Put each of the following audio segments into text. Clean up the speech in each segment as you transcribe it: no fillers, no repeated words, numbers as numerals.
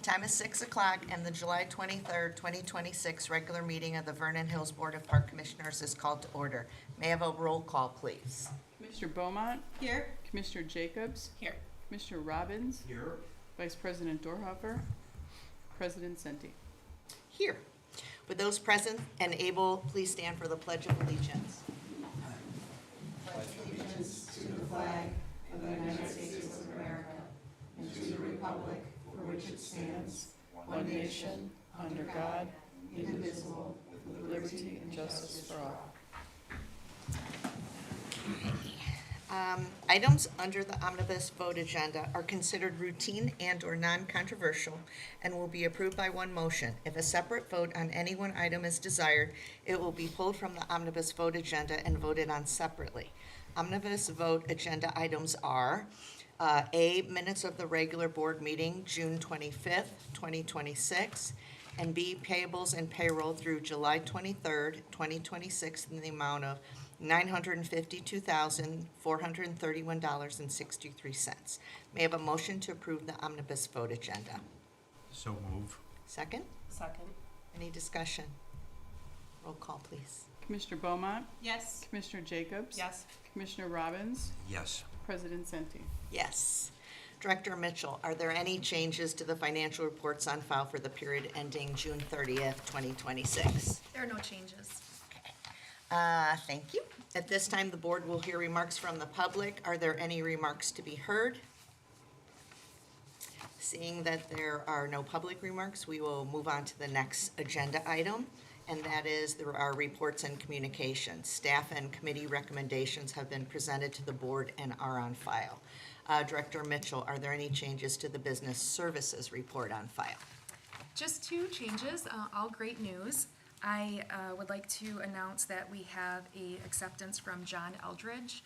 time is 6 o'clock, and the July 23rd, 2026 regular meeting of the Vernon Hills Board of Park Commissioners is called to order. May I have a roll call, please? Commissioner Beaumont. Here. Commissioner Jacobs. Here. Commissioner Robbins. Here. Vice President Dorhofer. President Senti. Here. Would those present and able please stand for the Pledge of Allegiance? One nation, under God, indivisible, with liberty and justice for all. Items under the omnibus vote agenda are considered routine and/or non-controversial and will be approved by one motion. If a separate vote on any one item is desired, it will be pulled from the omnibus vote agenda and voted on separately. Omnibus vote agenda items are A, minutes of the regular board meeting, June 25th, 2026, and B, payables and payroll through July 23rd, 2026, in the amount of $952,431.63. May I have a motion to approve the omnibus vote agenda? So move. Second? Second. Any discussion? Roll call, please. Commissioner Beaumont. Yes. Commissioner Jacobs. Yes. Commissioner Robbins. Yes. President Senti. Yes. Director Mitchell, are there any changes to the financial reports on file for the period ending June 30th, 2026? There are no changes. Thank you. At this time, the board will hear remarks from the public. Are there any remarks to be heard? Seeing that there are no public remarks, we will move on to the next agenda item, and that is there are reports and communications. Staff and committee recommendations have been presented to the board and are on file. Director Mitchell, are there any changes to the business services report on file? Just two changes, all great news. I would like to announce that we have a acceptance from John Eldridge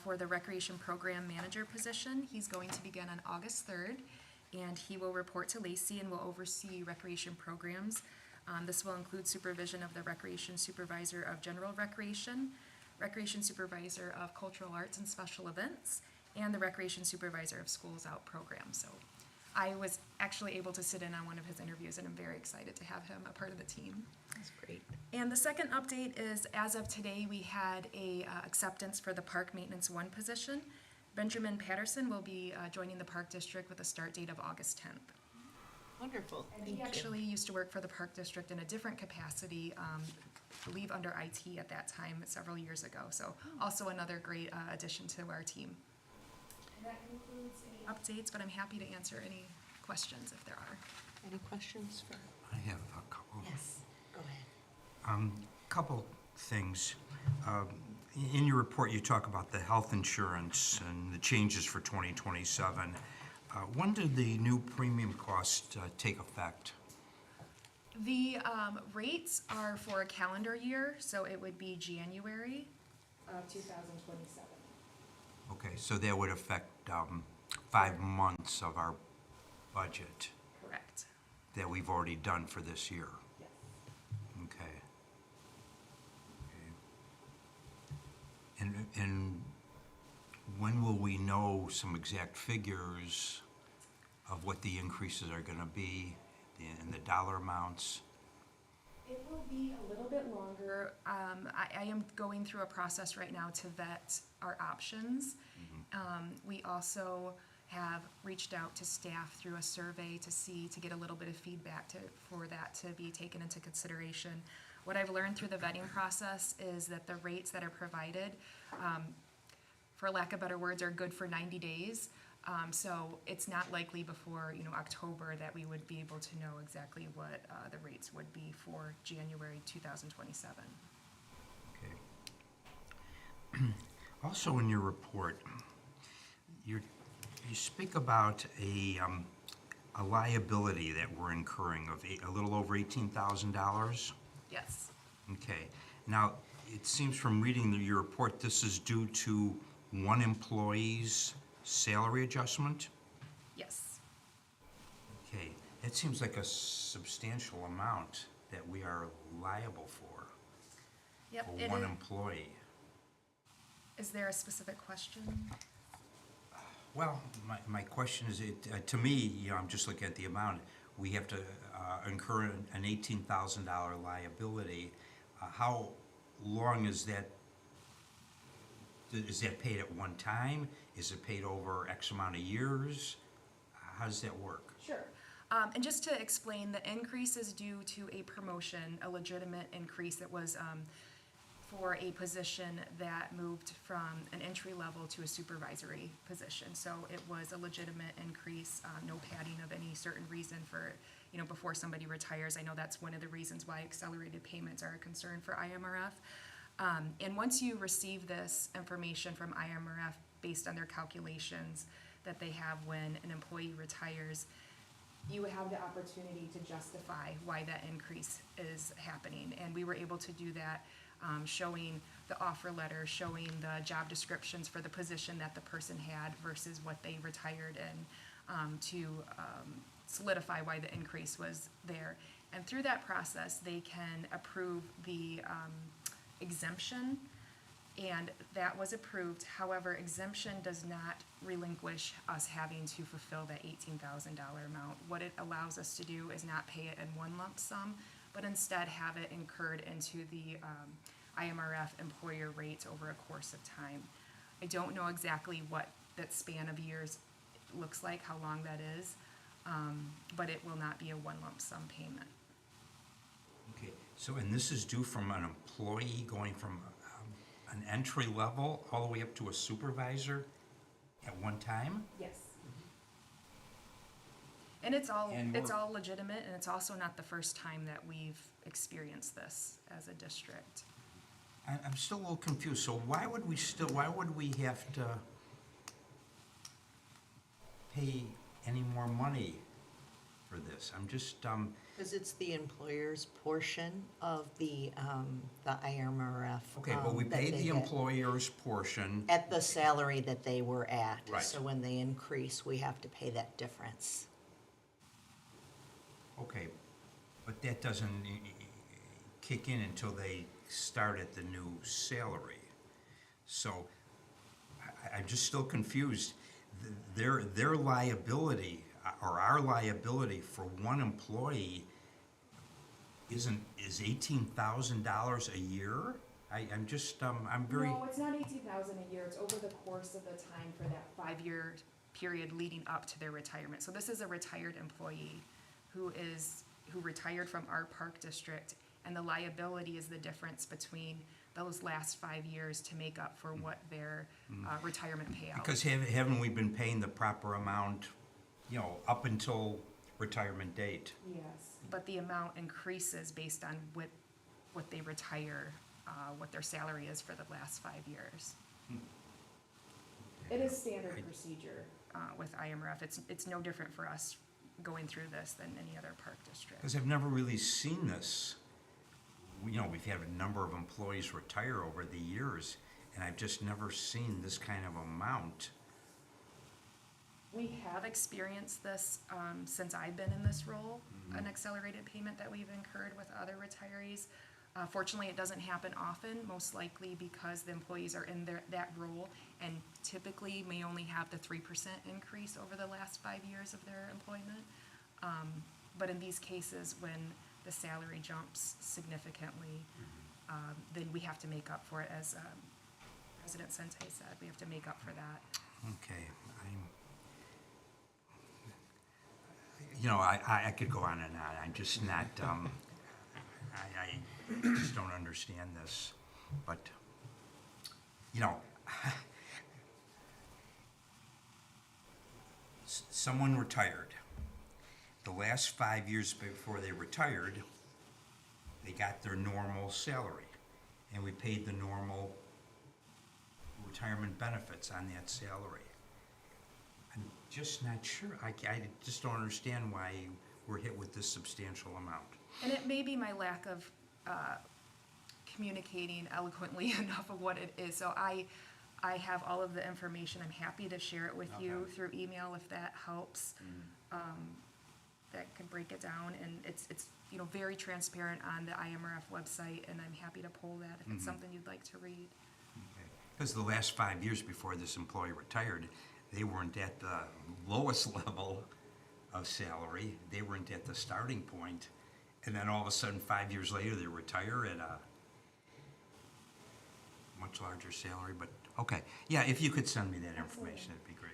for the Recreation Program Manager position. He's going to begin on August 3rd, and he will report to Lacey and will oversee recreation programs. This will include supervision of the Recreation Supervisor of General Recreation, Recreation Supervisor of Cultural Arts and Special Events, and the Recreation Supervisor of Schools Out program. So I was actually able to sit in on one of his interviews, and I'm very excited to have him a part of the team. That's great. And the second update is, as of today, we had a acceptance for the Park Maintenance 1 position. Benjamin Patterson will be joining the Park District with a start date of August 10th. Wonderful. And Thank he you. actually used to work for the Park District in a different capacity, I believe under IT at that time, several years ago. So also another great addition to our team. And that concludes any updates, but I'm happy to answer any questions if there are. Any questions for? I have a couple. Yes, go ahead. Couple things. In your report, you talk about the health insurance and the changes for 2027. When did the new premium cost take effect? The rates are for a calendar year, so it would be January of 2027. Okay, so that would affect 5 months of our budget Correct. that we've already done for this year. Yes. Okay. And when will we know some exact figures of what the increases are going to be and the dollar amounts? It will be a little bit longer. I am going through a process right now to vet our options. We also have reached out to staff through a survey to get a little bit of feedback for that to be taken into consideration. What I've learned through the vetting process is that the rates that are provided, for lack of better words, are good for 90 days. So it's not likely before October that we would be able to know exactly what the rates would be for January 2027. Okay. Also in your report, you speak about a liability that we're incurring of a little over $18,000. Yes. Okay. Now, it seems from reading your report, this is due to one employee's salary adjustment? Yes. Okay. It seems like a substantial amount that we are liable for Yep. for one employee. Is there a specific question? Well, my question is, to me, I'm just looking at the amount. We have to incur an $18,000 liability. How long is that? Is that paid at one time? Is it paid over X amount of years? How does that work? Sure. And just to explain, the increase is due to a promotion, a legitimate increase that was for a position that moved from an entry level to a supervisory position. So it was a legitimate increase, no padding of any certain reason for, before somebody retires. I know that's one of the reasons why accelerated payments are a concern for IMRF. And once you receive this information from IMRF based on their calculations that they have when an employee retires, you have the opportunity to justify why that increase is happening. And we were able to do that, showing the offer letter, showing the job descriptions for the position that the person had versus what they retired in, to solidify why the increase was there. And through that process, they can approve the exemption, and that was approved. However, exemption does not relinquish us having to fulfill that $18,000 amount. What it allows us to do is not pay it in one lump sum, but instead have it incurred into the IMRF employer rates over a course of time. I don't know exactly what that span of years looks like, how long that is, but it will not be a one lump sum payment. Okay, so, and this is due from an employee going from an entry level all the way up to a supervisor at one time? Yes. And it's all And it's we're- all legitimate, and it's also not the first time that we've experienced this as a district. I'm still a little confused, so why would we have to pay any more money for this? I'm just, Because it's the employer's portion of the IMRF. okay, but we that paid they the get employer's portion. at the salary that they were at. Right. So when they increase, we have to pay that difference. Okay, but that doesn't kick in until they start at the new salary. So I'm just still confused. Their liability, or our liability for one employee is $18,000 a year? I'm just, I'm very, No, it's not 18,000 a year. It's over the course of the time for that 5-year period leading up to their retirement. So this is a retired employee who retired from our park district, and the liability is the difference between those last 5 years to make up for what their retirement payout. because haven't we been paying the proper amount, up until retirement date? Yes, but the amount increases based on what they retire, what their salary is for the last 5 years. It is standard procedure with IMRF. It's no different for us going through this than any other park district. Because I've never really seen this. We've had a number of employees retire over the years, and I've just never seen this kind of amount. We have experienced this since I've been in this role, an accelerated payment that we've incurred with other retirees. Fortunately, it doesn't happen often, most likely because the employees are in that role and typically may only have the 3% increase over the last 5 years of their employment. But in these cases, when the salary jumps significantly, then we have to make up for it, as President Sente said. We have to make up for that. Okay, I could go on and on. I'm just not, I just don't understand this. But, someone retired. The last 5 years before they retired, they got their normal salary, and we paid the normal retirement benefits on that salary. I'm just not sure. I just don't understand why we're hit with this substantial amount. And it may be my lack of communicating eloquently enough of what it is. So I have all of the information. I'm happy to share it with you Okay. through email if that helps. That could break it down, and it's very transparent on the IMRF website, and I'm happy to pull that if it's something you'd like to read. Because the last 5 years before this employee retired, they weren't at the lowest level of salary. They weren't at the starting point. And then all of a sudden, 5 years later, they retire at a much larger salary. But, okay. Yeah, if you could send me that information, it'd be great.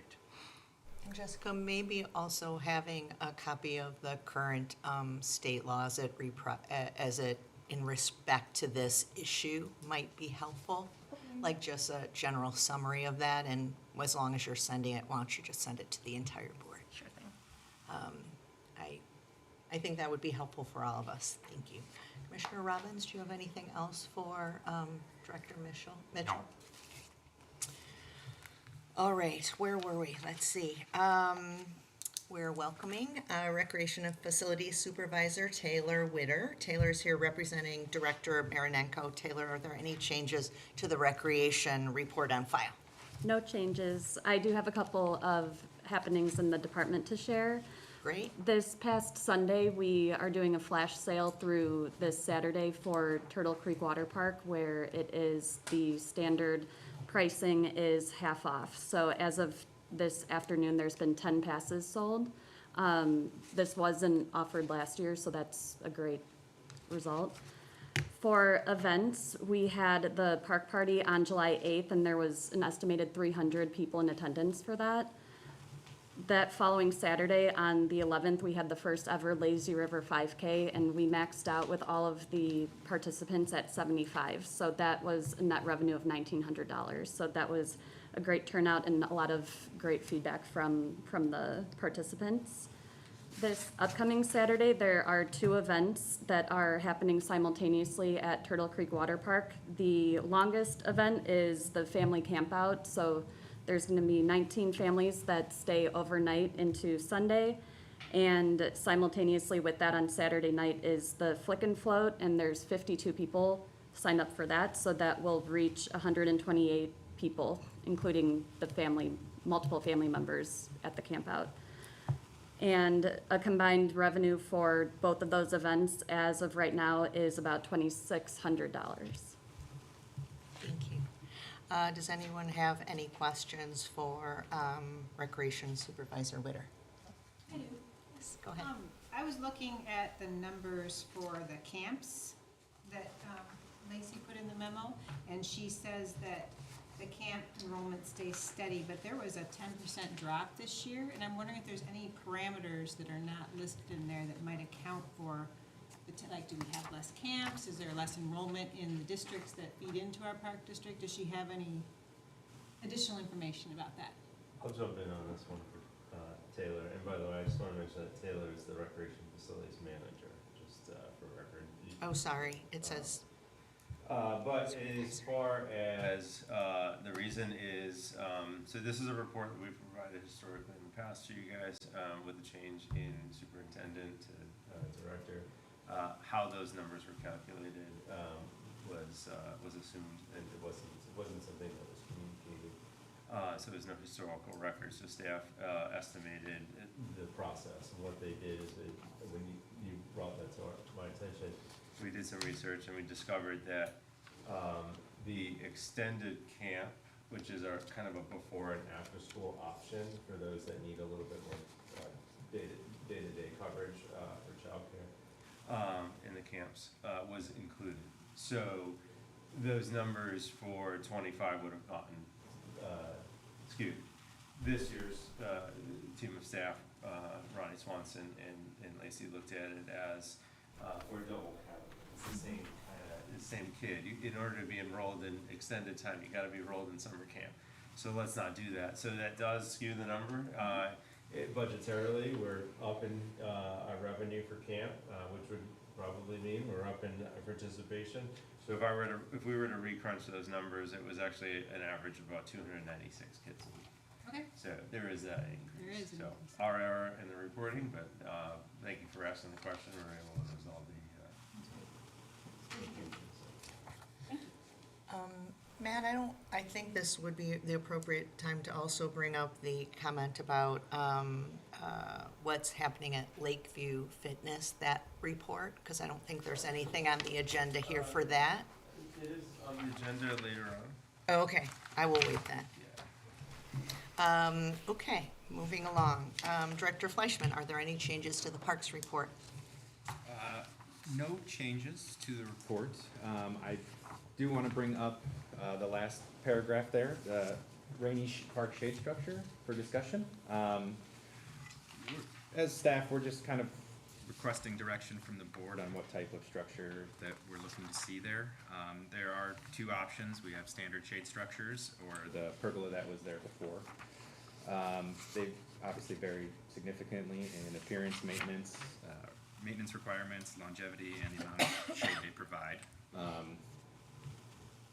And Jessica, maybe also having a copy of the current state laws as it in respect to this issue might be helpful. Like just a general summary of that, and as long as you're sending it, why don't you just send it to the entire board? Sure thing. I think that would be helpful for all of us. Thank you. Commissioner Robbins, do you have anything else for Director Mitchell? No. All right, where were we? Let's see. We're welcoming Recreation and Facilities Supervisor Taylor Witter. Taylor's here representing Director Marinenko. Taylor, are there any changes to the recreation report on file? No changes. I do have a couple of happenings in the department to share. Great. This past Sunday, we are doing a flash sale through this Saturday for Turtle Creek Water Park, where it is the standard pricing is half off. So as of this afternoon, there's been 10 passes sold. This wasn't offered last year, so that's a great result. For events, we had the park party on July 8th, and there was an estimated 300 people in attendance for that. That following Saturday, on the 11th, we had the first ever Lazy River 5K, and we maxed out with all of the participants at 75. So that was a net revenue of $1,900. So that was a great turnout and a lot of great feedback from the participants. This upcoming Saturday, there are 2 events that are happening simultaneously at Turtle Creek Water Park. The longest event is the family campout, so there's gonna be 19 families that stay overnight into Sunday. And simultaneously with that on Saturday night is the Flick and Float, and there's 52 people signed up for that, so that will reach 128 people, including the multiple family members at the campout. And a combined revenue for both of those events as of right now is about $2,600. Thank you. Does anyone have any questions for Recreation Supervisor Witter? I do. Yes, go ahead. I was looking at the numbers for the camps that Lacey put in the memo, and she says that the camp enrollment stays steady, but there was a 10% drop this year, and I'm wondering if there's any parameters that are not listed in there that might account for, like, do we have less camps? Is there less enrollment in the districts that feed into our park district? Does she have any additional information about that? I'll jump in on this one for Taylor. And by the way, I just want to mention that Taylor is the Recreation Facilities Manager, just for record. Oh, sorry, it says, But as far as the reason is, so this is a report that we've provided historically in the past to you guys with the change in superintendent to director. How those numbers were calculated was assumed, and it wasn't something that was communicated. So there's no historical record. So staff estimated the process, and what they did is when you brought that to my attention, we did some research and we discovered that the extended camp, which is our kind of a before and after school option for those that need a little bit more day-to-day coverage for childcare in the camps, was included. So those numbers for 25 would have gotten skewed. This year's team of staff, Ronnie Swanson and Lacey, looked at it as we're double counting. It's the same kid. In order to be enrolled in extended time, you got to be enrolled in summer camp. So let's not do that. So that does skew the number. Budgetarily, we're up in our revenue for camp, which would probably mean we're up in participation. So if we were to recrunch those numbers, it was actually an average of about 296 kids a week. Okay. So there is that increase. There is an So increase. our error in the reporting, but thank you for asking the question. We're able to resolve the. Matt, I think this would be the appropriate time to also bring up the comment about what's happening at Lakeview Fitness, that report, because I don't think there's anything on the agenda here for that. It is on the agenda later on. Oh, okay, I will wait then. Okay, moving along. Director Fleischman, are there any changes to the Parks report? No changes to the report. I do want to bring up the last paragraph there, the Rainy Park shade structure for discussion. As staff, we're just kind of requesting direction from the board on what type of structure that we're looking to see there. There are two options. We have standard shade structures or the pergola that was there before. They obviously vary significantly in appearance, maintenance requirements, longevity, and the amount of shade they provide.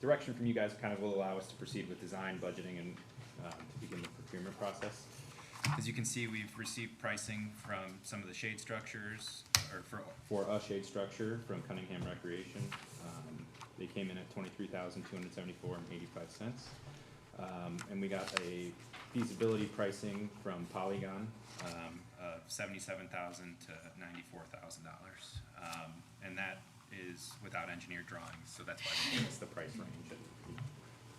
Direction from you guys kind of will allow us to proceed with design, budgeting, and to begin the procurement process. As you can see, we've received pricing from some of the shade structures, or for a shade structure from Cunningham Recreation. They came in at $23,274.85. And we got a feasibility pricing from Polygon of $77,000 to $94,000. And that is without engineered drawings, so that's why it's the price range and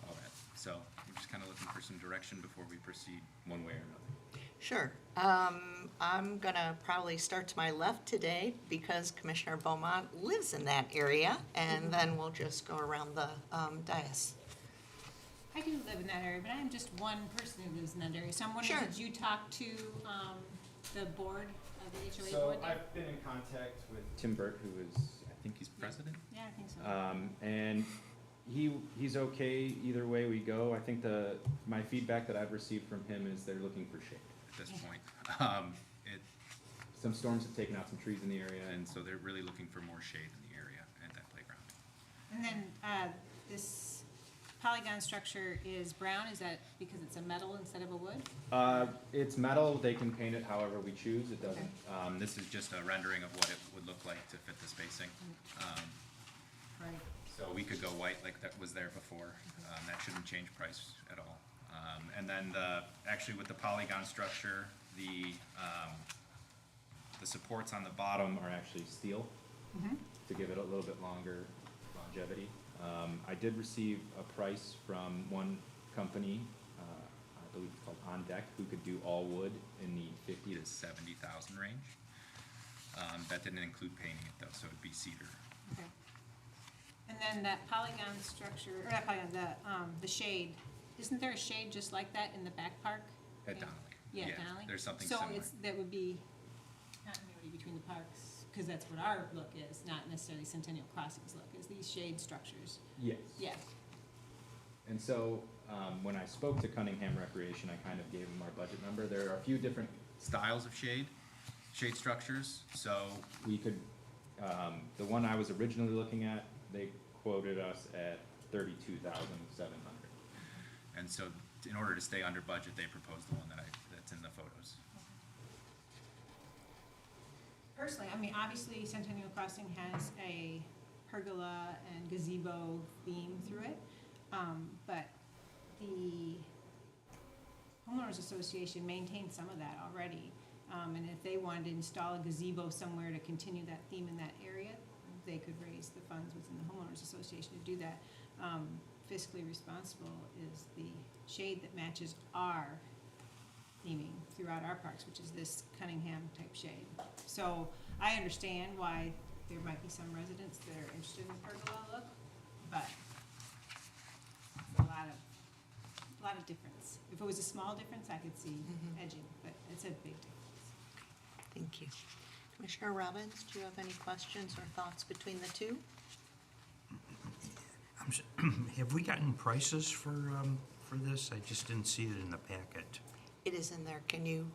all that. So we're just kind of looking for some direction before we proceed one way or another. Sure. I'm gonna probably start to my left today because Commissioner Beaumont lives in that area, and then we'll just go around the dais. I do live in that area, but I am just one person who lives in that area. So I'm wondering, Sure. did you talk to the board, the HOA So board there? I've been in contact with Tim Burt, who is, I think he's president. Yeah, I think so. And he's okay either way we go. I think my feedback that I've received from him is they're looking for shade at this point. Some storms have taken out some trees in the area, and so they're really looking for more shade in the area at that playground. And then this polygon structure is brown, is that because it's a metal instead of a wood? It's metal, they can paint it however we choose, it doesn't, this is just a rendering of what it would look like to fit the spacing. Right. So we could go white like that was there before, that shouldn't change price at all. And then actually with the polygon structure, the supports on the bottom are actually steel to give it a little bit longer longevity. I did receive a price from one company, I believe it's called On Deck, who could do all wood in the 50 to 70,000 range. That didn't include painting it though, so it'd be cedar. Okay. And then that polygon structure, or not polygon, the shade, isn't there a shade just like that in the back park? At Donnelly. Yeah, Yeah, Donnelly? there's something So similar. that would be continuity between the parks, because that's what our look is, not necessarily Centennial Crossing's look, is these shade structures. Yes. Yeah. And so, when I spoke to Cunningham Recreation, I kind of gave them our budget number. There are a few different styles of shade structures. So we could, the one I was originally looking at, they quoted us at $32,700. And so, in order to stay under budget, they proposed the one that's in the photos. Personally, I mean, obviously Centennial Crossing has a pergola and gazebo theme through it, but the homeowners association maintains some of that already. And if they wanted to install a gazebo somewhere to continue that theme in that area, they could raise the funds within the homeowners association to do that. Fiscally responsible is the shade that matches our theming throughout our parks, which is this Cunningham type shade. So I understand why there might be some residents that are interested in the pergola look, but it's a lot of difference. If it was a small difference, I could see edging, but it's a big difference. Thank you. Commissioner Robbins, do you have any questions or thoughts between the two? Have we gotten prices for this? I just didn't see it in the packet. It is in there. Can you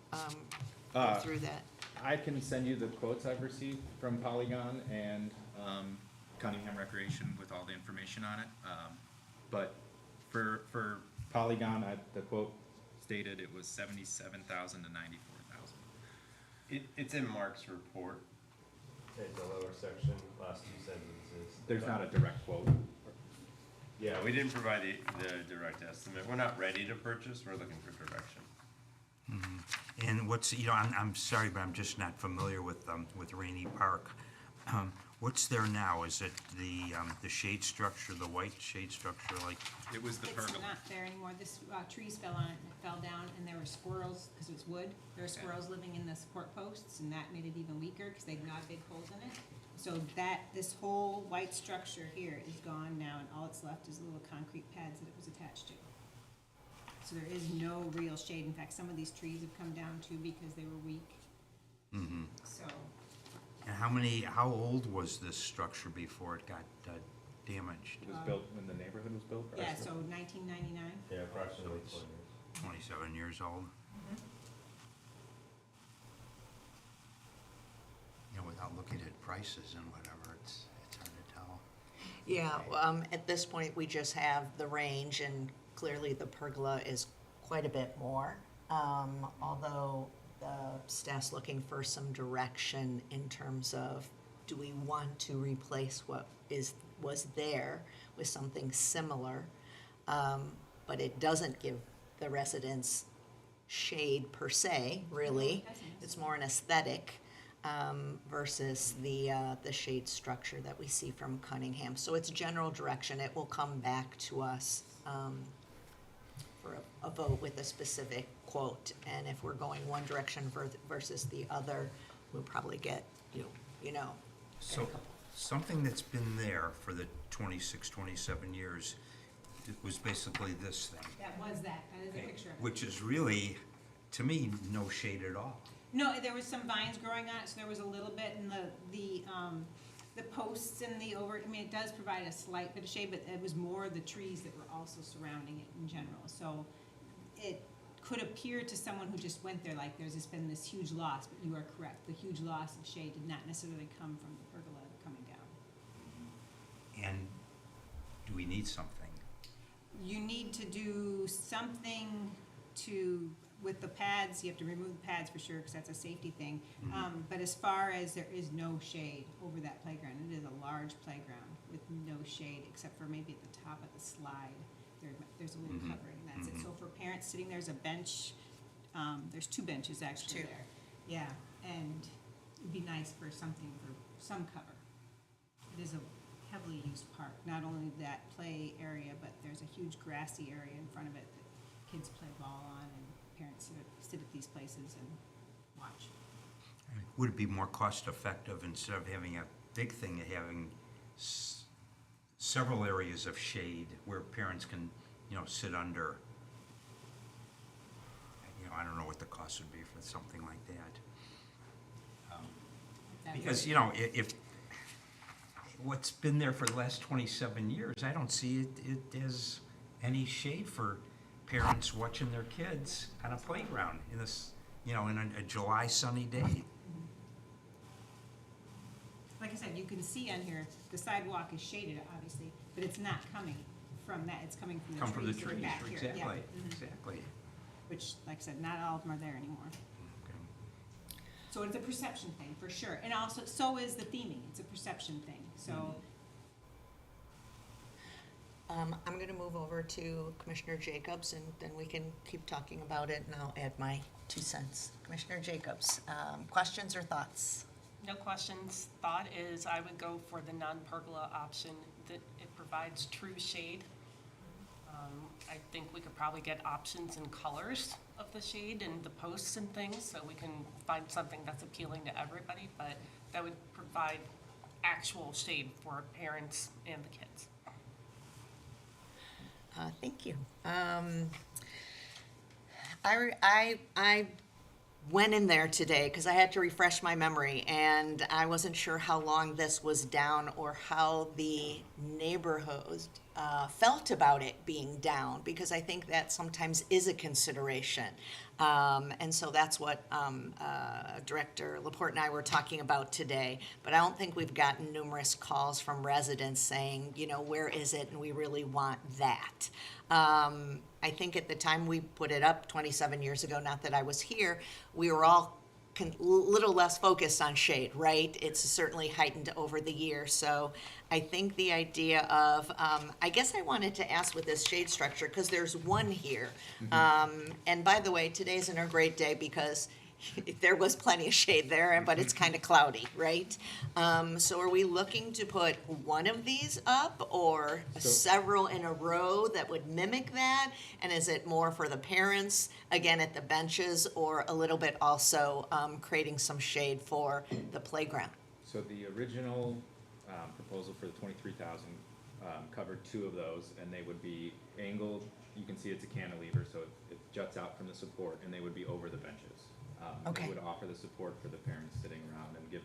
go through that? I can send you the quotes I've received from Polygon and Cunningham Recreation with all the information on it. But for Polygon, the quote stated it was $77,000 to $94,000. It's in Mark's report. At the lower section, last two sentences. There's not a direct quote. Yeah, we didn't provide the direct estimate. We're not ready to purchase, we're looking for direction. And what's, I'm sorry, but I'm just not familiar with Rainy Park. What's there now? Is it the shade structure, the white shade structure, like, It was the It's pergola. not there anymore. This, trees fell on it and it fell down, and there were squirrels, because it was wood. There were squirrels living in the support posts, and that made it even weaker, because they gnawed big holes in it. So this whole white structure here is gone now, and all it's left is little concrete pads that it was attached to. So there is no real shade. In fact, some of these trees have come down too because they were weak. So, and how old was this structure before it got damaged? It was built when the neighborhood was built, yeah, correct? so 1999. Yeah, approximately 20 years. 27 years old? You know, without looking at prices and whatever, it's hard to tell. Yeah, at this point, we just have the range, and clearly the pergola is quite a bit more. Although the staff's looking for some direction in terms of, do we want to replace what was there with something similar? But it doesn't give the residents shade per se, really. It's more an aesthetic, versus the shade structure that we see from Cunningham. So it's general direction. It will come back to us for a vote with a specific quote. And if we're going one direction versus the other, we'll probably get, you know. So, something that's been there for the 26, 27 years, it was basically this thing. That is a picture of it. Which is really, to me, no shade at all. No, there was some vines growing on it, so there was a little bit in the posts and it does provide a slight bit of shade, but it was more the trees that were also surrounding it in general. So it could appear to someone who just went there like there's been this huge loss, but you are correct. The huge loss of shade did not necessarily come from the pergola coming down. And do we need something? You need to do something with the pads. You have to remove the pads for sure, because that's a safety thing. But as far as there is no shade over that playground, it is a large playground with no shade, except for maybe at the top of the slide. There's a little covering, and that's it. So for parents sitting, there's a bench. There's 2 benches actually Two. there. Yeah, and it'd be nice for some cover. It is a heavily used park. Not only that play area, but there's a huge grassy area in front of it that kids play ball on, and parents sit at these places and watch. Would it be more cost effective, instead of having a big thing, having several areas of shade where parents can, sit under? I don't know what the cost would be for something like that. Because, if what's been there for the last 27 years, I don't see it as any shade for parents watching their kids on a playground in this, in a July sunny day. Like I said, you can see on here, the sidewalk is shaded, obviously, but it's not coming from that. It's coming from the trees. Come from the that are trees, back here. Yeah. exactly, Mhm. exactly. Which, like I said, not all of them are there anymore. Okay. So it's a perception thing, for sure. And also, so is the theming. It's a perception thing, so. I'm gonna move over to Commissioner Jacobs, and then we can keep talking about it, and I'll add my 2 cents. Commissioner Jacobs, questions or thoughts? No questions. Thought is I would go for the non-pergola option, that it provides true shade. I think we could probably get options and colors of the shade and the posts and things, so we can find something that's appealing to everybody, but that would provide actual shade for parents and the kids. Thank you. I went in there today because I had to refresh my memory, and I wasn't sure how long this was down or how the neighborhood felt about it being down, because I think that sometimes is a consideration. And so that's what Director Laporte and I were talking about today. But I don't think we've gotten numerous calls from residents saying, where is it, and we really want that. I think at the time we put it up 27 years ago, not that I was here, we were all little less focused on shade, right? It's certainly heightened over the years. So I think the idea of, I guess I wanted to ask with this shade structure, because there's one here. And by the way, today isn't a great day because there was plenty of shade there, but it's kind of cloudy, right? So are we looking to put one of these up or several in a row that would mimic that? And is it more for the parents, again, at the benches, or a little bit also creating some shade for the playground? So the original proposal for the 23,000 covered two of those, and they would be angled. You can see it's a cantilever, so it juts out from the support, and they would be over the benches. Okay. It would offer the support for the parents sitting around and give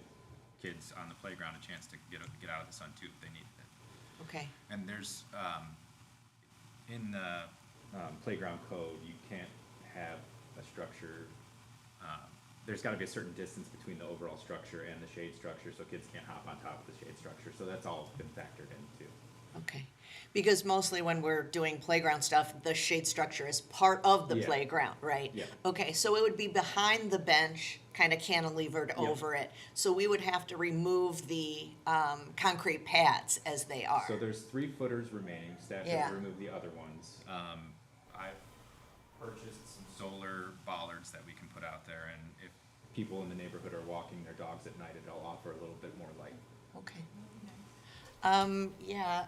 kids on the playground a chance to get out of the sun too if they needed it. Okay, And there's in the playground code, you can't have a structure. There's got to be a certain distance between the overall structure and the shade structure, so kids can't hop on top of the shade structure. So that's all been factored in too. okay. Because mostly when we're doing playground stuff, the shade structure is part of the Yeah. playground, right? Yeah. Okay, so it would be behind the bench, kind of cantilevered Yeah. over it. So we would have to remove the concrete pads as they are. So there's 3 footers remaining. Staff Yeah. has removed the other ones. I've purchased some solar bollards that we can put out there, and if people in the neighborhood are walking their dogs at night, it'll offer a little bit more light. Okay. Yeah,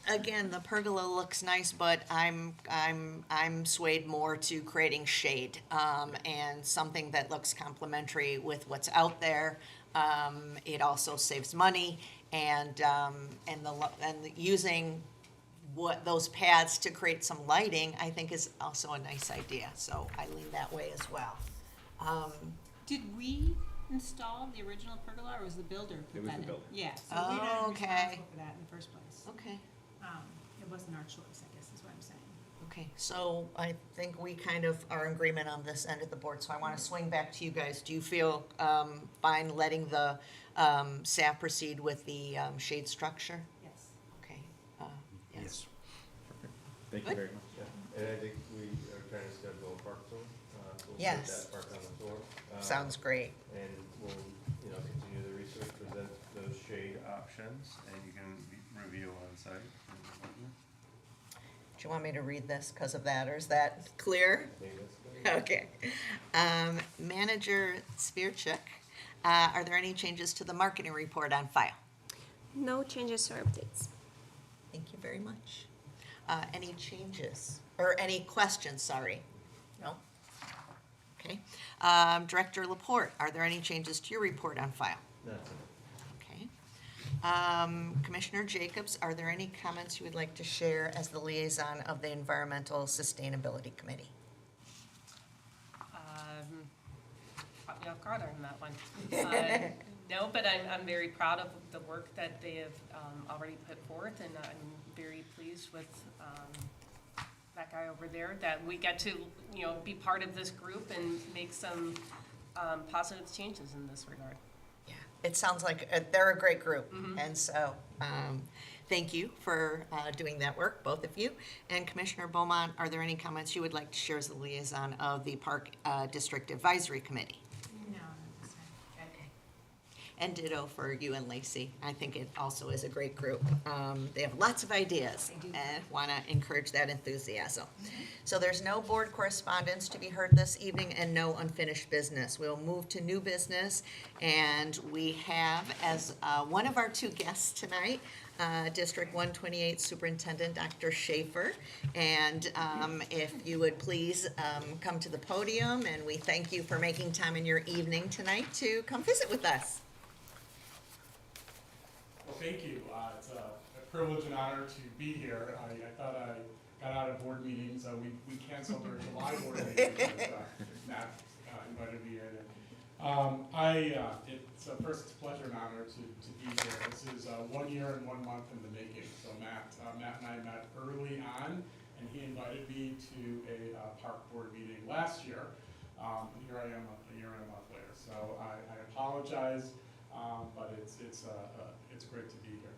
again, the pergola looks nice, but I'm swayed more to creating shade, and something that looks complementary with what's out there. It also saves money, and using those pads to create some lighting, I think is also a nice idea, so I lean that way as well. Did we install the original pergola, or was the builder put It was that the in? builder. Yeah, so we're not Oh, okay. responsible for that in the first place. Okay. It wasn't our choice, I guess is what I'm saying. Okay, so I think we kind of are in agreement on this end of the board, so I want to swing back to you guys. Do you feel fine letting the staff proceed with the shade structure? Yes. Okay, Yes. Thank you Good. very much. Yeah, and I think we are trying to schedule a park tour. We'll put Yes. that park on the tour. Sounds great. And we'll, continue the research, present those shade Options, and you can review on site. Do you want me to read this because of that, or is that clear? things. Okay. Manager Spirchuk, are there any changes to the marketing report on file? No changes or updates. Thank you very much. Any changes, or any questions, sorry? No? Okay. Director Laporte, are there any changes to your report on file? That's it. Okay. Commissioner Jacobs, are there any comments you would like to share as the liaison of the Environmental Sustainability Committee? Caught me off guard on that one. No, but I'm very proud of the work that they have already put forth, and I'm very pleased with that guy over there, that we get to, be part of this group and make some positive changes in this regard. Yeah, it sounds like they're a great group, and so thank you for doing that work, both of you. And Commissioner Beaumont, are there any comments you would like to share as the liaison of the Park District Advisory Committee? No, that's fine. Okay. And ditto for you and Lacey. I think it also is a great group. They have lots of ideas They do. and want to encourage that enthusiasm. So there's no board correspondence to be heard this evening and no unfinished business. We'll move to new business, and we have as one of our 2 guests tonight, District 128 Superintendent Dr. Schaefer. And if you would please come to the podium, and we thank you for making time in your evening tonight to come visit with us. Well, thank you. It's a privilege and honor to be here. I thought I got out of board meetings. We canceled our July board meeting because Matt invited me in. It's a pleasure and honor to be here. This is 1 year and 1 month in the making. So Matt and I met early on, and he invited me to a park board meeting last year. Here I am a year and a month later. So I apologize. But it's great to be here.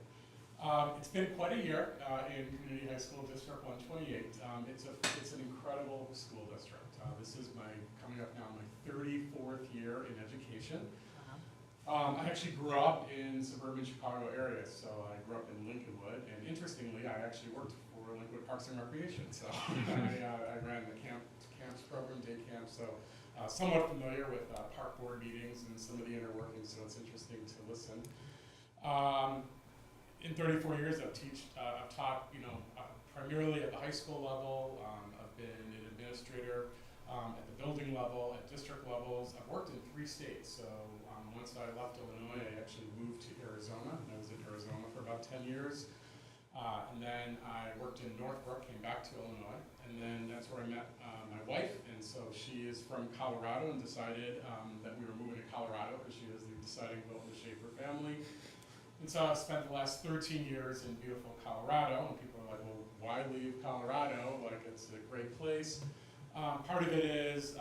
It's been quite a year in Community High School District 128. It's an incredible school district. This is coming up now my 34th year in education. I actually grew up in suburban Chicago area, so I grew up in Lincolnwood, and interestingly, I actually worked for Lincolnwood Parks and Recreation. So I ran the camps program, day camp. So somewhat familiar with park board meetings and some of the inner workings, so it's interesting to listen. In 34 years, I've taught, primarily at the high school level. I've been an administrator at the building level, at district levels. I've worked in 3 states. So once I left Illinois, I actually moved to Arizona, and I was in Arizona for about 10 years. And then I worked in Northbrook, came back to Illinois, and then that's where I met my wife. And so she is from Colorado and decided that we were moving to Colorado because she was the deciding vote in the Schaefer family. And so I've spent the last 13 years in beautiful Colorado, and people are like, well, why leave Colorado? Like, it's a great place. Part of it is,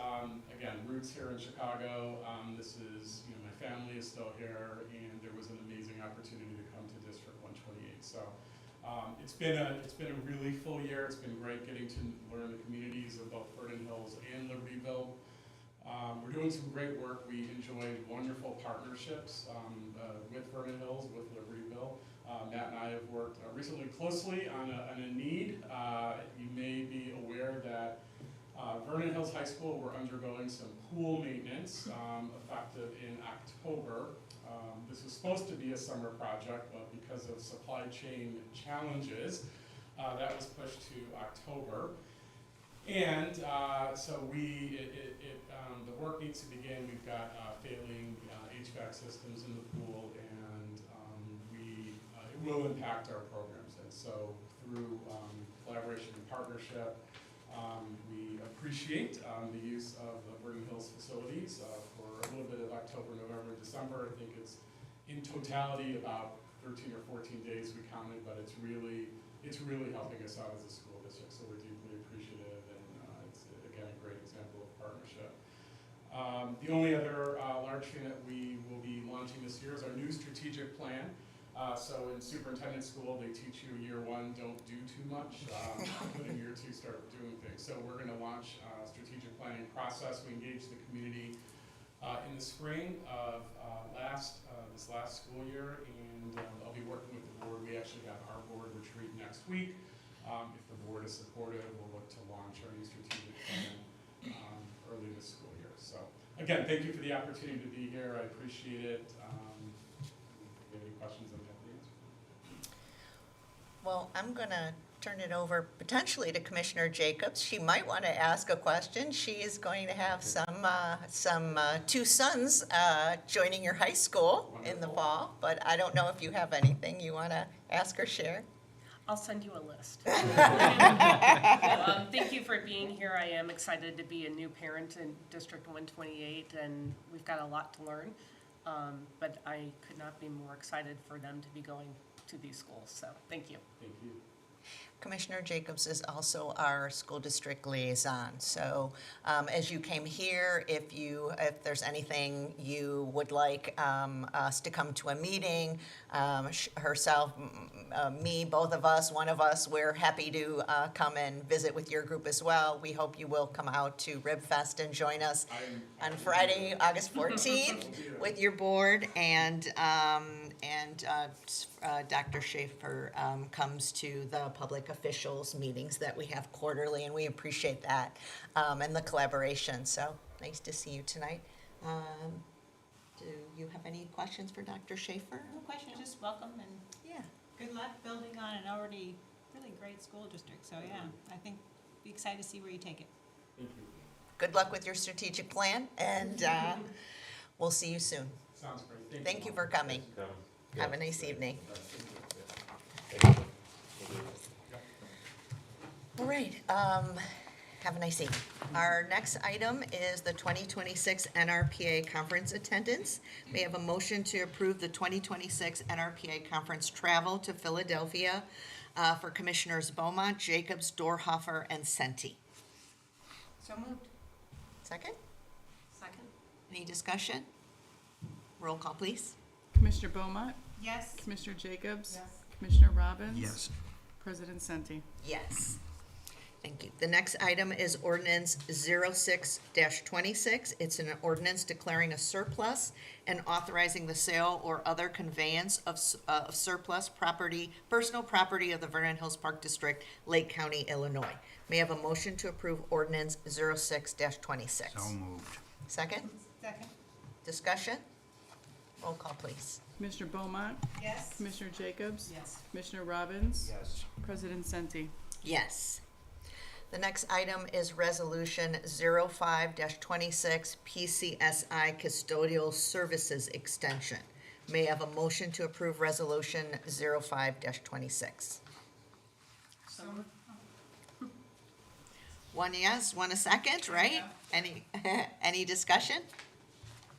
again, roots here in Chicago. This is, my family is still here, and there was an amazing opportunity to come to District 128. So it's been a really full year. It's been great getting to learn the communities of both Vernon Hills and Libertyville. We're doing some great work. We enjoyed wonderful partnerships with Vernon Hills, with Libertyville. Matt and I have worked recently closely on a need. You may be aware that Vernon Hills High School, we're undergoing some pool maintenance effective in October. This was supposed to be a summer project, but because of supply chain challenges, that was pushed to October. And so the work needs to begin. We've got failing HVAC systems in the pool, and it will impact our programs. And so through collaboration and partnership, we appreciate the use of the Vernon Hills facilities for a little bit of October, November, and December. I think it's in totality about 13 or 14 days we counted, but it's really helping us out as a school district. So we're deeply appreciative, and it's again a great example of partnership. The only other large thing that we will be launching this year is our new strategic plan. So in superintendent school, they teach you year 1, don't do too much, but in year 2, start doing things. So we're going to launch a strategic planning process. We engaged the community in the spring of this last school year, and I'll be working with the board. We actually have our board retreat next week. If the board is supportive, we'll look to launch our new strategic plan early this school year. So again, thank you for the opportunity to be here. I appreciate it. If you have any questions, I'm happy to answer. Well, I'm going to turn it over potentially to Commissioner Jacobs. She might want to ask a question. She is going to have some 2 sons joining your high school in the fall, but I don't know if you have anything you want to ask or share. I'll send you a list. Thank you for being here. I am excited to be a new parent in District 128, and we've got a lot to learn. But I could not be more excited for them to be going to these schools. So thank you. Thank you. Commissioner Jacobs is also our school district liaison. So as you came here, if there's anything you would like us to come to a meeting, herself, me, both of us, one of us, we're happy to come and visit with your group as well. We hope you will come out to Rib Fest and join us on Friday, August 14th with your board, and Dr. Schaefer comes to the public officials meetings that we have quarterly, and we appreciate that and the collaboration. So nice to see you tonight. Do you have any questions for Dr. Schaefer? No question, just welcome and Yeah. good luck building on an already really great school district. So yeah, I think be excited to see where you take it. Thank you. Good luck with your strategic plan, and we'll see you soon. Sounds great. Thank you for coming. Have a nice evening. All right, have a nice evening. Our next item is the 2026 NRPA conference attendance. We have a motion to approve the 2026 NRPA conference travel to Philadelphia for Commissioners Beaumont, Jacobs, Dorhofer, and Senti. So moved. Second? Second? Any discussion? Roll call, please. Commissioner Beaumont, Yes. Commissioner Jacobs, Yes. Commissioner Robbins. Yes. President Senti. Yes. Thank you. The next item is ordinance 06-26. It's an ordinance declaring a surplus and authorizing the sale or other conveyance of surplus property, personal property of the Vernon Hills Park District, Lake County, Illinois. May I have a motion to approve ordinance 06-26? So moved. Second? Second. Discussion? Roll call, please. Commissioner Beaumont, Yes. Commissioner Jacobs, Yes. Commissioner Robbins, Yes. President Senti. Yes. The next item is Resolution 05-26 PCSI Custodial Services Extension. May I have a motion to approve Resolution 05-26? One yes, one a second, right? Any discussion?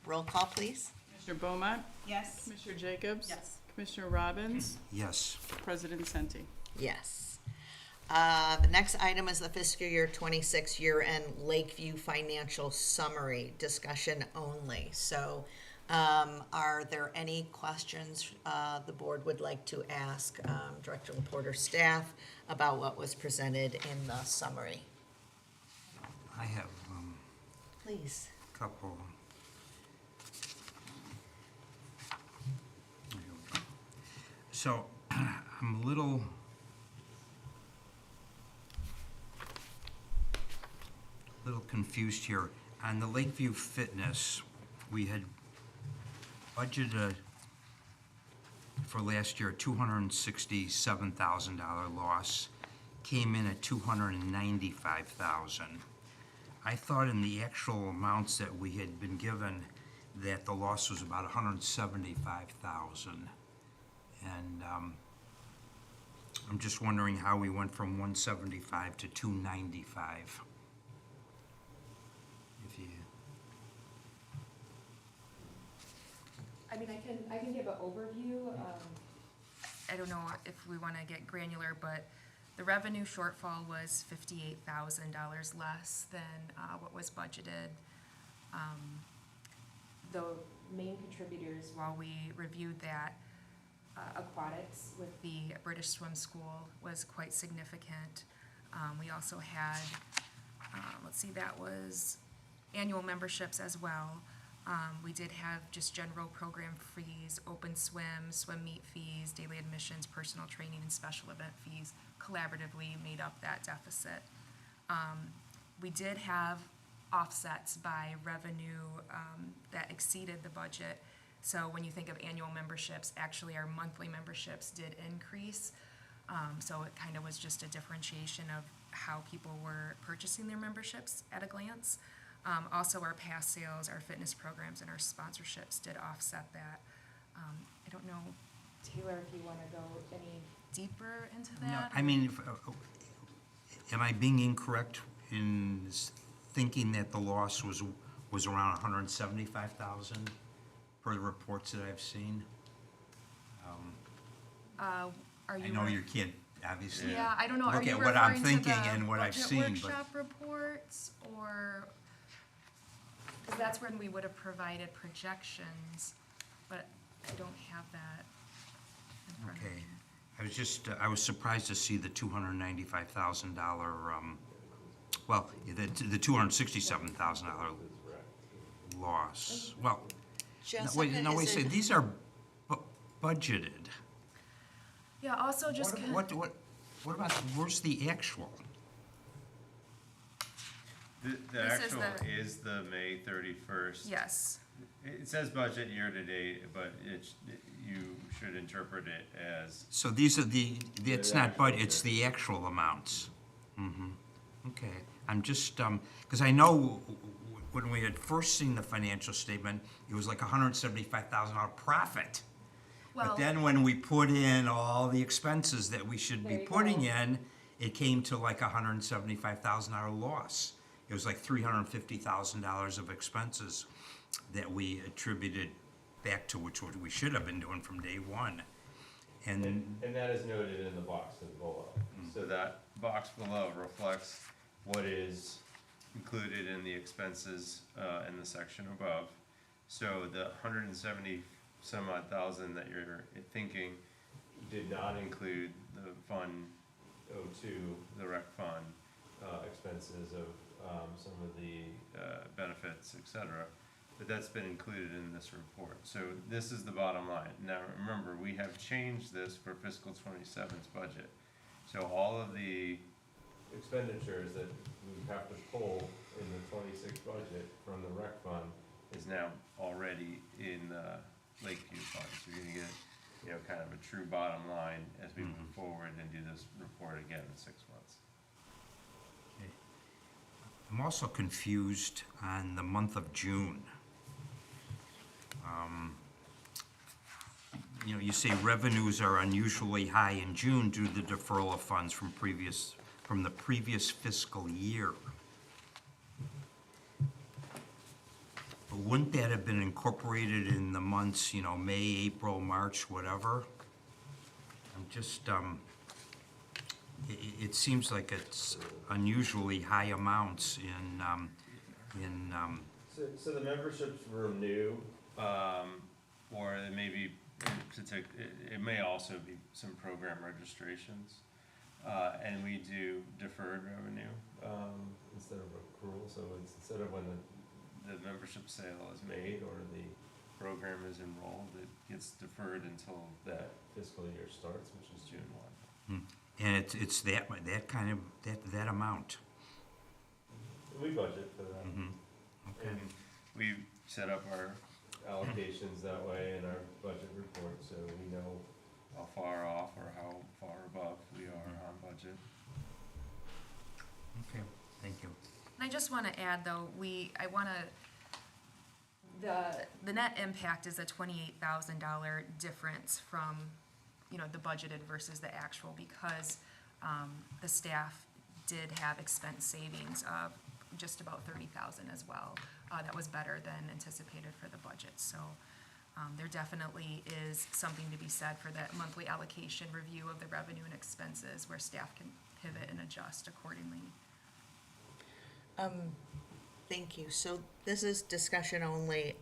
Roll call, please. Commissioner Beaumont, Yes. Commissioner Jacobs. Yes. Commissioner Robbins, Yes. President Senti. Yes. The next item is the fiscal year 26 year-end Lakeview Financial Summary, discussion only. So, are there any questions the board would like to ask Director Laporte or staff about what was presented in the summary? I have Please. a couple. Here we go. So, I'm a little confused here. On the Lakeview Fitness, we had budgeted for last year, $267,000 loss, came in at $295,000. I thought in the actual amounts that we had been given, that the loss was about $175,000. And I'm just wondering how we went from 175 to 295. If you, I mean, I can give an overview. I don't know if we want to get granular, but the revenue shortfall was $58,000 less than what was budgeted. The main contributors, while we reviewed that, aquatics with the British Swim School was quite significant. We also had, that was annual memberships as well. We did have just general program fees, open swim, swim meet fees, daily admissions, personal training, and special event fees collaboratively made up that deficit. We did have offsets by revenue that exceeded the budget. So when you think of annual memberships, actually our monthly memberships did increase. So it kind of was just a differentiation of how people were purchasing their memberships at a glance. Also, our pass sales, our fitness programs, and our sponsorships did offset that. I don't know, Taylor, if you want to go any deeper into no, that? I mean, am I being incorrect in thinking that the loss was around 175,000 per the reports that I've seen? Are I you? know you can't, obviously. Yeah, I don't know. Are Look you at what I'm referring to thinking the and what I've budget seen, but- workshop reports, or, because that's when we would have provided projections, but I don't have that in front of me. Okay. I was surprised to see the $295,000, well, the $267,000 loss. Well, Jessica, no, wait, is say, it- these are budgeted. Yeah, also just. What about, where's the actual? The This is actual the- is the May 31st. Yes, It says budget year to date, but you should interpret it as, So these are it's not budget, it's the actual amounts. Mm-hmm, okay. I'm just, because I know when we had first seen the financial statement, it was like $175,000 profit. well, But then when we put in all the expenses that we should be There you putting go. in, it came to like $175,000 loss. It was like $350,000 of expenses that we attributed back to which we should have been doing from day one. And And that is noted in the box below. so that box below reflects what is included in the expenses in the section above. So the 170 some odd thousand that you're thinking did not include the Fund 02, the rec fund, expenses of some of the benefits, et cetera. But that's been included in this report. So this is the bottom line. Now, remember, we have changed this for fiscal 27's budget. So all of the Expenditures that we have to pull in the 26 budget from the rec fund is now already in the Lakeview Fund. So you're gonna get, you know, kind of a true bottom line as we move forward and do this report again in 6 months. I'm also confused on the month of June. You know, you say revenues are unusually high in June due to the deferral of funds from the previous fiscal year. But wouldn't that have been incorporated in the months, you know, May, April, March, whatever? I'm just, it seems like it's unusually high amounts in, So the memberships were new, or it may be, it may also be some program registrations. And we do deferred revenue, instead of accrual, so it's instead of when the membership sale is made or the program is enrolled, it gets deferred until that fiscal year starts, which is June 1. and it's that kind of, that amount. We budget for that. Okay. And we set up our allocations that way in our budget report, so we know how far off or how far above we are on budget. Okay, thank you. And I just want to add, though, the net impact is a $28,000 difference from, you know, the budgeted versus the actual, because the staff did have expense savings of just about $30,000 as well. That was better than anticipated for the budget. So there definitely is something to be said for that monthly allocation review of the revenue and expenses where staff can pivot and adjust accordingly. Thank you. So this is discussion only.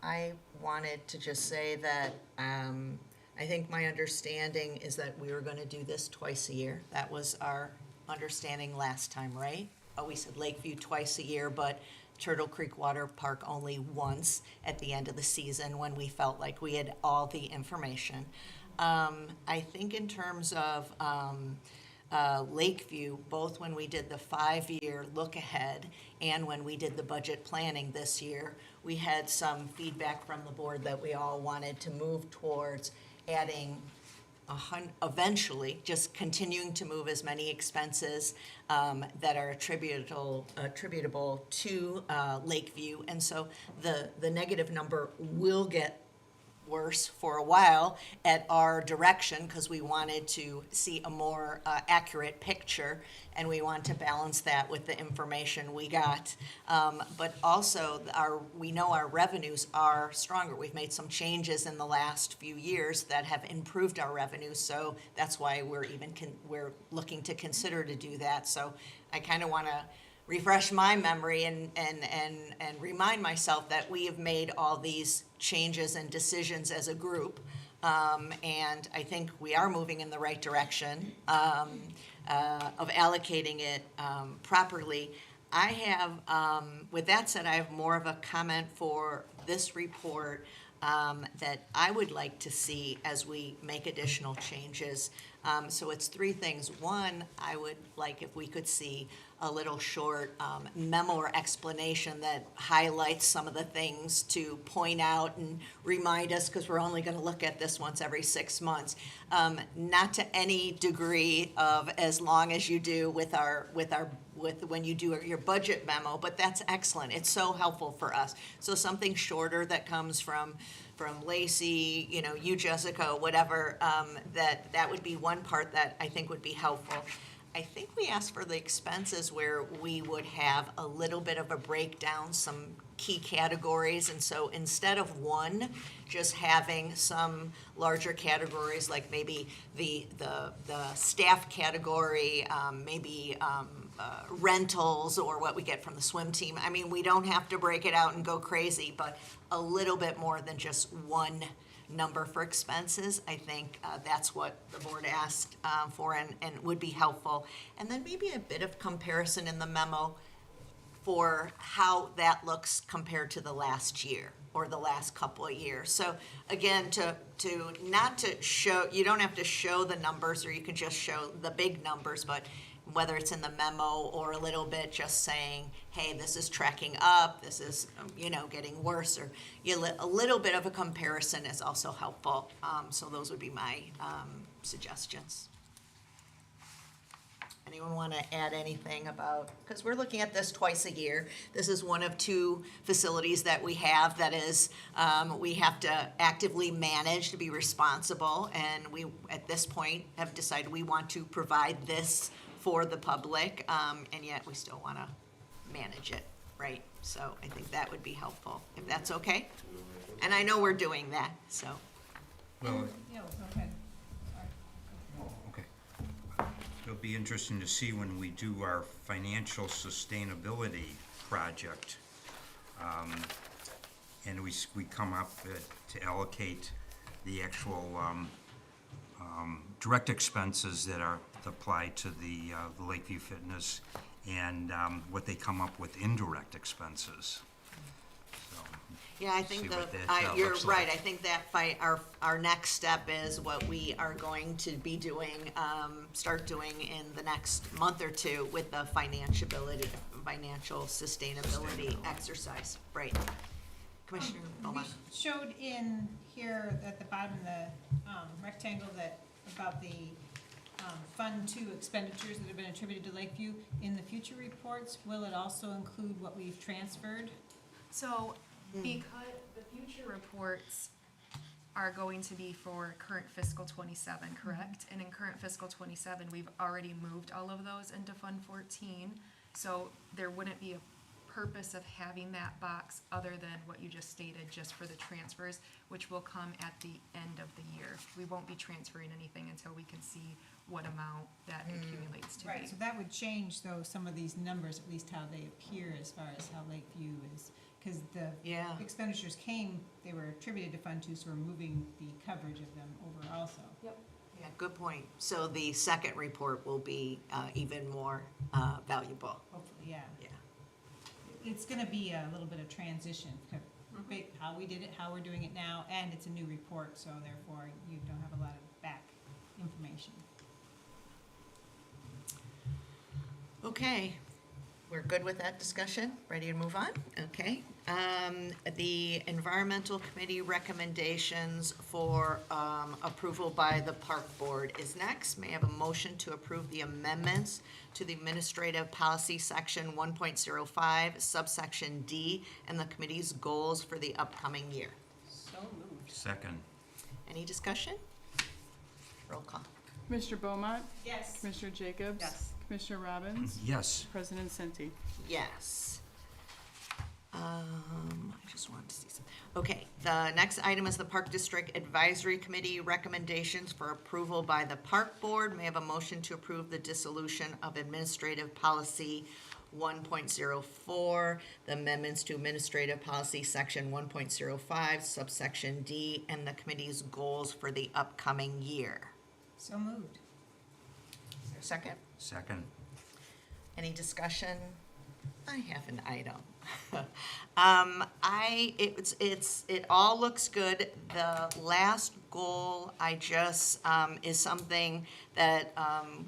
I wanted to just say that I think my understanding is that we were going to do this twice a year. That was our understanding last time, right? Oh, we said Lakeview twice a year, but Turtle Creek Water Park only once at the end of the season when we felt like we had all the information. I think in terms of Lakeview, both when we did the 5-year look ahead and when we did the budget planning this year, we had some feedback from the board that we all wanted to move towards adding eventually just continuing to move as many expenses that are attributable to Lakeview. And so the negative number will get worse for a while at our direction because we wanted to see a more accurate picture, and we want to balance that with the information we got. But also, we know our revenues are stronger. We've made some changes in the last few years that have improved our revenues, so that's why we're looking to consider to do that. So I kind of want to refresh my memory and remind myself that we have made all these changes and decisions as a group. And I think we are moving in the right direction of allocating it properly. I have, with that said, I have more of a comment for this report that I would like to see as we make additional changes. So it's 3 things. One, I would like if we could see a little short memo or explanation that highlights some of the things to point out and remind us, because we're only going to look at this once every 6 months. Not to any degree of as long as you do with when you do your budget memo, but that's excellent. It's so helpful for us. So something shorter that comes from Lacey, you, Jessica, whatever, that would be one part that I think would be helpful. I think we asked for the expenses where we would have a little bit of a breakdown, some key categories, and so instead of one, just having some larger categories, like maybe the staff category, maybe rentals, or what we get from the swim team. I mean, we don't have to break it out and go crazy, but a little bit more than just one number for expenses. I think that's what the board asked for and would be helpful. And then maybe a bit of comparison in the memo for how that looks compared to the last year or the last couple of years. So again, to not to show, you don't have to show the numbers, or you can just show the big numbers, but whether it's in the memo or a little bit just saying, hey, this is tracking up, this is, getting worse, or a little bit of a comparison is also helpful. So those would be my suggestions. Anyone want to add anything about, because we're looking at this twice a year. This is one of 2 facilities that we have that is, we have to actively manage to be responsible. And we, at this point, have decided we want to provide this for the public, and yet we still want to manage it, right? So I think that would be helpful, if that's okay. And I know we're doing that, so. Well, Yeah, go ahead. Sorry. okay. It'll be interesting to see when we do our financial sustainability project. And we come up to allocate the actual direct expenses that are applied to the Lakeview Fitness, and what they come up with indirect expenses. So, Yeah, I think See what that, you're looks right. like. I think that our next step is what we are going to be doing, start doing in the next month or 2 with the financial sustainability exercise, right? Commissioner We Beaumont. showed in here at the bottom of the rectangle that, about the Fund 2 expenditures that have been attributed to Lakeview. In the future reports, will it also include what we've transferred? So, because the future reports are going to be for current fiscal 27, correct? And in current fiscal 27, we've already moved all of those into Fund 14. So there wouldn't be a purpose of having that box other than what you just stated, just for the transfers, which will come at the end of the year. We won't be transferring anything until we can see what amount that accumulates to be. Right, so that would change, though, some of these numbers, at least how they appear as far as how Lakeview is. Because the Yeah. expenditures they were attributed to Fund 2, so we're moving the coverage of them over also. Yep. Yeah, good point. So the second report will be even more valuable. Hopefully, yeah. Yeah. It's gonna be a little bit of transition, how we did it, how we're doing it now, and it's a new report, so therefore you don't have a lot of back information. Okay, we're good with that discussion? Ready to move on? Okay. The Environmental Committee recommendations for approval by the Park Board is next. May I have a motion to approve the amendments to the Administrative Policy Section 1.05, subsection D, and the committee's goals for the upcoming year? So moved. Second. Any discussion? Roll call. Commissioner Beaumont, Yes. Commissioner Jacobs? Yes. Commissioner Robbins? Yes. President Senti. Yes. I just wanted to see some. Okay, the next item is the Park District Advisory Committee recommendations for approval by the Park Board. May I have a motion to approve the dissolution of Administrative Policy 1.04, the amendments to Administrative Policy Section 1.05, subsection D, and the committee's goals for the upcoming year. So moved. Is there a second? Second. Any discussion? I have an item. It all looks good. The last goal is something that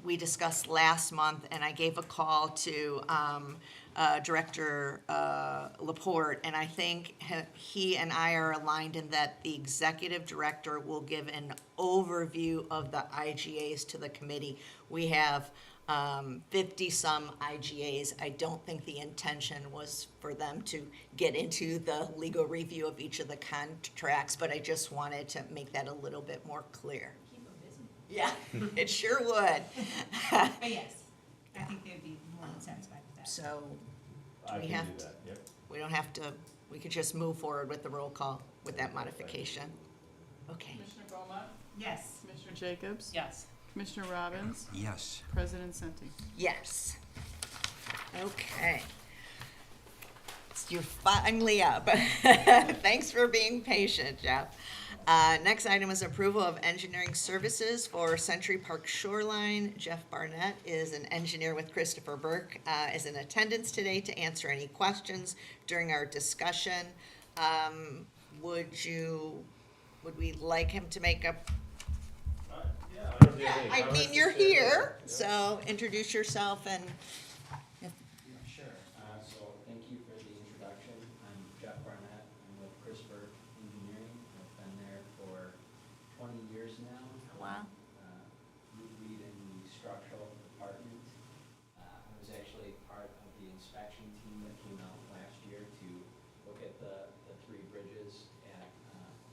we discussed last month, and I gave a call to Director Laporte, and I think he and I are aligned in that the executive director will give an overview of the IGAs to the committee. We have 50-some IGAs. I don't think the intention was for them to get into the legal review of each of the contracts, but I just wanted to make that a little bit more clear. Keep them busy. Yeah, it sure would. But yes, I think they'd be more than satisfied with that. So, I we can have do that, yep. we don't have to, we could just move forward with the roll call with that modification. Okay. Commissioner Beaumont, Yes. Commissioner Jacobs? Yes. Commissioner Robbins? Yes. President Senti. Yes. Okay. You're finally up. Thanks for being patient, Jeff. Next item is approval of engineering services for Century Park Shoreline. Jeff Barnett is an engineer with Christopher Burke, is in attendance today to answer any questions during our discussion. Would we like him to make a Yeah, I don't know if you have any I comments mean, to you're share, here, but, yeah. so introduce yourself and, Sure. So thank you for the introduction. I'm Jeff Barnett. I'm with CRISPR Engineering. I've been there for 20 years now. wow. Leading the structural department. I was actually part of the inspection team that came out last year to look at the three bridges at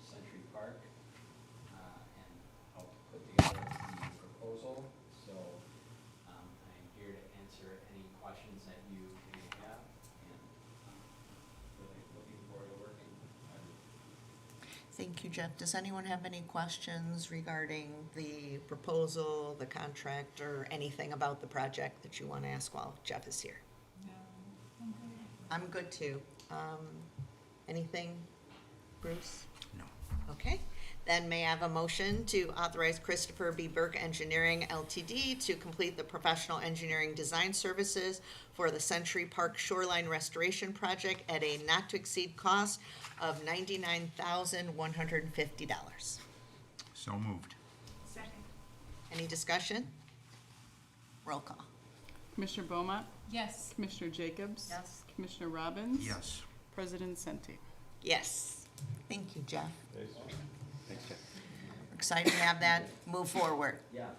Century Park and help put together the proposal. So I'm here to answer any questions that you may have, and really looking forward to working with you. Thank you, Jeff. Does anyone have any questions regarding the proposal, the contract, or anything about the project that you want to ask while Jeff is here? I'm good too. Anything, Bruce? No. Okay, then may I have a motion to authorize Christopher B. Burke Engineering LTD to complete the professional engineering design services for the Century Park Shoreline Restoration Project at a not-to-exceed cost of $99,150. So moved. Second. Any discussion? Roll call. Commissioner Beaumont, Yes. Commissioner Jacobs. Yes. Commissioner Robbins. Yes. President Senti. Yes. Thank you, Jeff. Thanks. Thanks, Jeff. We're excited to have that move forward. Yeah, like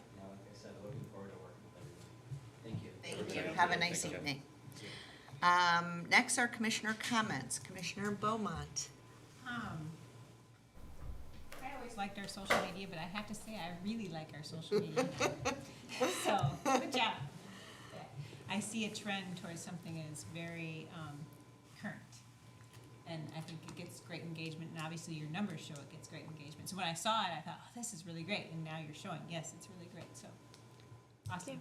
I said, looking forward to working with everyone. Thank you. Thank you. Have a nice evening. Next are commissioner comments. Commissioner Beaumont. I always liked our social media, but I have to say, I really like our social media. So, good job. I see a trend towards something that is very current. And I think it gets great engagement, and obviously your numbers show it gets great engagement. So when I saw it, I thought, oh, this is really great, and now you're showing, yes, it's really great, so, awesome.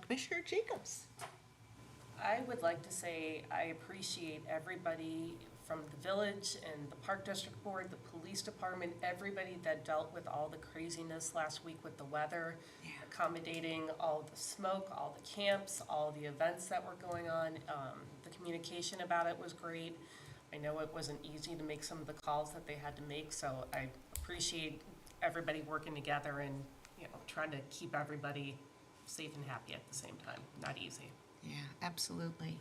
Commissioner Jacobs. I would like to say I appreciate everybody from the village and the park district board, the police department, everybody that dealt with all the craziness last week with the weather, accommodating all the smoke, all the camps, all the events that were going on. The communication about it was great. I know it wasn't easy to make some of the calls that they had to make, so I appreciate everybody working together and, trying to keep everybody safe and happy at the same time. Not easy. Yeah, absolutely.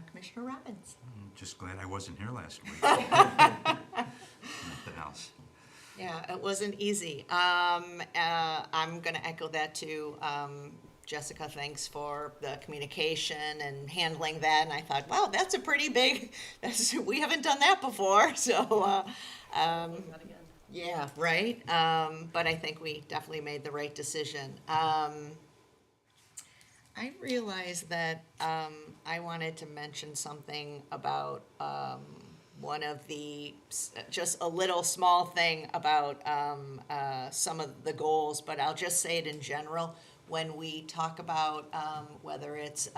Commissioner Robbins. I'm just glad I wasn't here last week. Nothing else. Yeah, it wasn't easy. I'm going to echo that too. Jessica, thanks for the communication and handling that. And I thought, wow, that's a pretty big, we haven't done that before. So, Not again. yeah, right. But I think we definitely made the right decision. I realized that I wanted to mention something about one of the, just a little small thing about some of the goals, but I'll just say it in general. When we talk about whether it's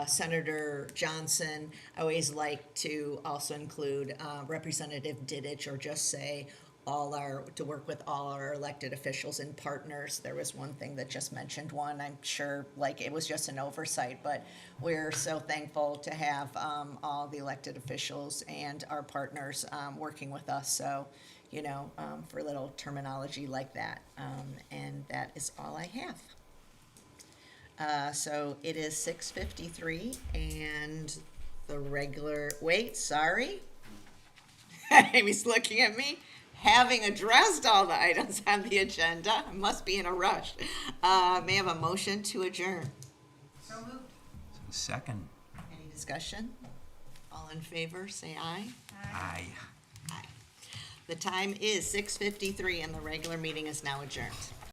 Senator Johnson, I always like to also include Representative Didich, or just say to work with all our elected officials and partners. There was one thing that just mentioned one. I'm sure it was just an oversight, but we're so thankful to have all the elected officials and our partners working with us. So, for a little terminology like that. And that is all I have. So it is 6:53 and the regular, sorry. Amy's looking at me. Having addressed all the items on the agenda, I must be in a rush. May I have a motion to adjourn? So moved. Second. Any discussion? All in favor, say aye. Aye. Aye. The time is 6:53 and the regular meeting is now adjourned.